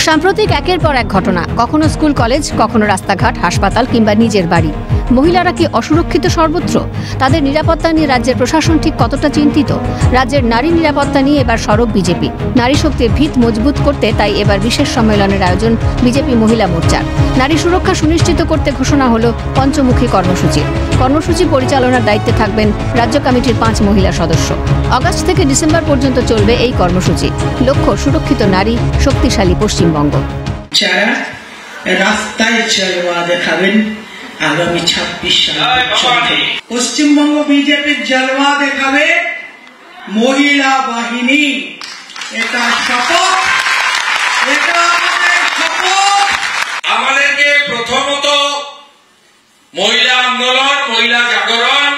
সাম্প্রতিক একের পর এক ঘটনা, কখনো স্কুল কলেজ, কখনো রাস্তাঘাট, হাসপাতাল কিংবা নিজের বাড়ি। মহিলারা কি অসুরক্ষিত সর্বত্র? তাদের নিরাপত্তা নিয়ে রাজ্যের প্রশাসন ঠিক কতটা চিন্তিত? রাজ্যের নারী নিরাপত্তা নিয়ে এবার সরব বিজেপি। নারী শক্তির ভিত মজবুত করতে তাই এবার বিশেষ সম্মেলনের আয়োজন বিজেপি মহিলা মোর্চার। নারী সুরক্ষা সুনিশ্চিত করতে ঘোষণা হলো পঞ্চমুখী কর্মসূচি। কর্মসূচি পরিচালনার দায়িত্বে থাকবেন রাজ্য কমিটির 5 মহিলা সদস্য। আগস্ট থেকে ডিসেম্বর পর্যন্ত চলবে এই কর্মসূচি। লক্ষ্য সুরক্ষিত নারী, শক্তিশালী পশ্চিমবঙ্গ। যারা রাস্তায় চলওয়া দেখাবেন আগামী 26 সাল পশ্চিমবঙ্গ বিজেপির জলওয়া দেখাবে মহিলা বাহিনী। এটা শপথ, এটা আমাদের শপথ। আমাদেরকে প্রথমত মহিলা আন্দোলন, মহিলা জাগরণ,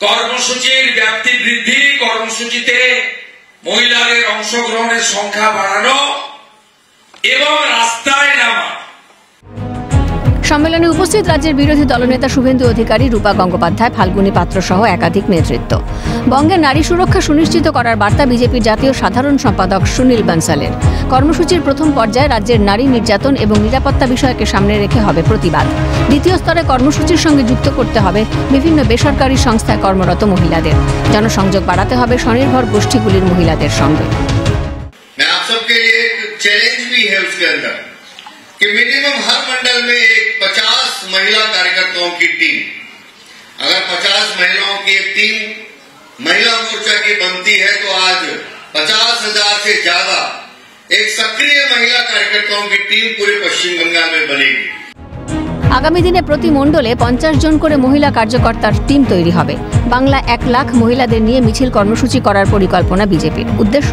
কর্মসূচির ব্যাপ্তি বৃদ্ধি, কর্মসূচিতে মহিলাদের অংশগ্রহণের সংখ্যা বাড়ানো এবং রাস্তায় নামা। সম্মেলনে উপস্থিত রাজ্যের বিরোধী দলনেতা শুভেন্দু অধিকারী, রূপা গঙ্গোপাধ্যায়, ফাল্গুনী পাত্র সহ একাধিক নেতৃত্ব। বঙ্গে নারী সুরক্ষা সুনিশ্চিত করার বার্তা বিজেপির জাতীয় সাধারণ সম্পাদক সুনীল বানসালের। কর্মসূচির প্রথম পর্যায়ে রাজ্যের নারী নির্যাতন এবং নিরাপত্তা বিষয়কে সামনে রেখে হবে প্রতিবাদ। দ্বিতীয় স্তরে কর্মসূচির সঙ্গে যুক্ত করতে হবে বিভিন্ন বেসরকারি সংস্থায় কর্মরত মহিলাদের। জনসংযোগ বাড়াতে হবে স্বনির্ভর গোষ্ঠীগুলির মহিলাদের সঙ্গে। कि मिनिमम हर मंडल में एक 50 महिला कार्यकर्ताओं की टीम, अगर 50 महिलाओं की एक टीम महिला मोर्चा की बनती है तो आज 50,000 से ज्यादा एक सक्रिय महिला कार्यकर्ताओं की टीम पूरे पश्चिम बंगाल में बनेगी। আগামী দিনে প্রতি মণ্ডলে 50 জন করে মহিলা কার্যকর্তার টিম তৈরি হবে। বাংলা 1 লাখ মহিলাদের নিয়ে মিছিল কর্মসূচি করার পরিকল্পনা বিজেপির। উদ্দেশ্য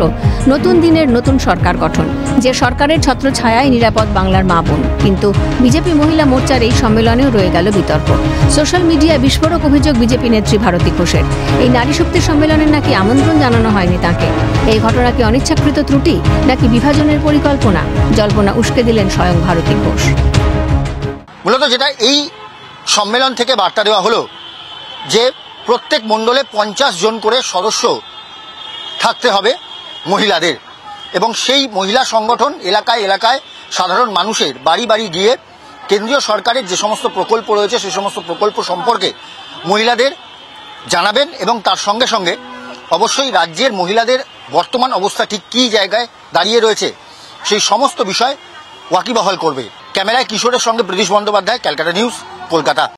নতুন দিনের নতুন সরকার গঠন, যে সরকারের ছত্রছায়ায় নিরাপদ বাংলার মা বোন। কিন্তু বিজেপি মহিলা মোর্চার এই সম্মেলনেও রয়ে গেল বিতর্ক। সোশ্যাল মিডিয়ায় বিস্ফোরক অভিযোগ বিজেপি নেত্রী ভারতী ঘোষের। এই নারী শক্তি সম্মেলনে নাকি আমন্ত্রণ জানানো হয়নি তাঁকে। এই ঘটনা কি অনিচ্ছাকৃত ত্রুটি নাকি বিভাজনের পরিকল্পনা? জল্পনা উস্কে দিলেন স্বয়ং ভারতী ঘোষ। মূলত যেটা এই সম্মেলন থেকে বার্তা দেওয়া হলো যে প্রত্যেক মণ্ডলে 50 জন করে সদস্য থাকতে হবে মহিলাদের, এবং সেই মহিলা সংগঠন এলাকায় এলাকায় সাধারণ মানুষের বাড়ি বাড়ি গিয়ে কেন্দ্রীয় সরকারের যে সমস্ত প্রকল্প রয়েছে সেই সমস্ত প্রকল্প সম্পর্কে মহিলাদের জানাবেন, এবং তার সঙ্গে সঙ্গে অবশ্যই রাজ্যের মহিলাদের বর্তমান অবস্থা ঠিক কী জায়গায় দাঁড়িয়ে রয়েছে সেই সমস্ত বিষয় ওয়াকিবহাল করবে। ক্যামেরায় কিশোরের সঙ্গে প্রদীপ বন্দ্যোপাধ্যায়, ক্যালকাটা নিউজ, কলকাতা।